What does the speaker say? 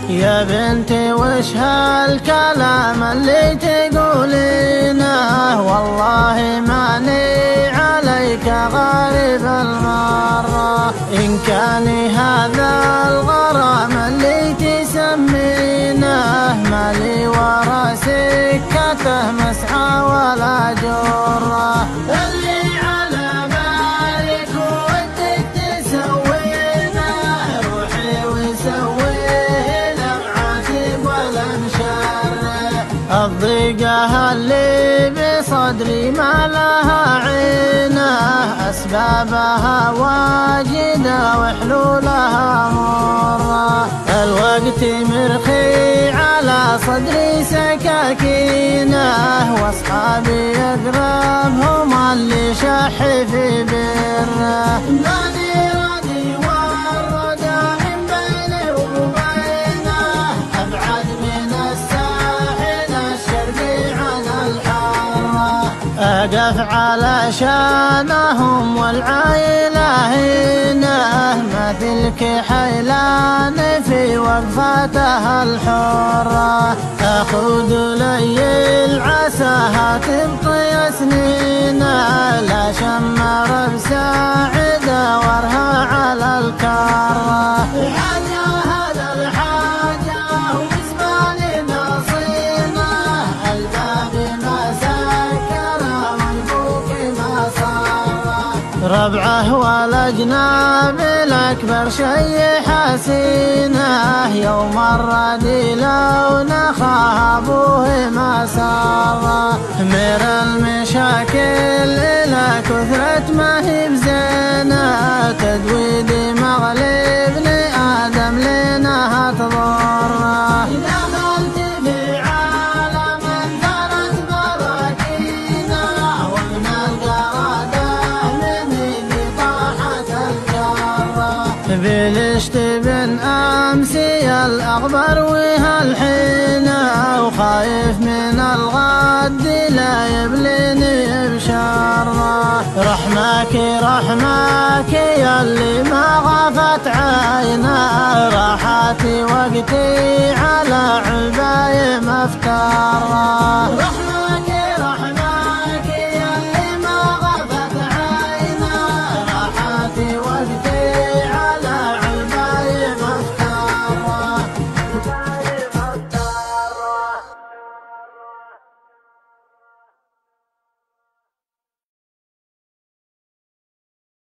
يا بنتي وش هالكلام اللي تقولينه، والله ماني عليك غريب المرة. إن كان هذا الغرام اللي تسمينه، مالي ورا سكته مسعى ولا جرة. اللي على بالك ودك تسوينه، روحي وسويه لا معاتب ولا مشرة. الضيقة اللي بصدري ما لها عينه، أسبابها واجدة وحلولها مرة. الوقت مرخي على صدري سكاكينه، واصحابي اقربهم اللي شح في بره. ماني راضي والردى من بيني وبينه، ابعد من الساحل الشرقي عن الحاره. اقف علشانهم والعايله هنا، مثلك حيلان في وقفتها الحرة. أخذ لي العساها تبقي سنينه، لا شمر بساعدة ورها على الكرة. الحاجة هذا الحاجة وبزماني نصينه، الباب ما سكره والفوق ما صار. ربعه والأجناب الأكبر شي حسينه، يوم الردي لو نخاه أبوه ما ساره. مر المشاكل إلى كثرة ما هي بزينه، تدويدي مغلب لآدم لينها تضره. دخلت في عالم ثرت براكينه، ومن القرادة مني طاحت الجرة. بلشت بن أمسي الأغبر وهالحينة، وخايف من الغد لا يبليني بشره. رحماك ياللي ما غفت عينه، راحتي وقتي على عباي مفتره.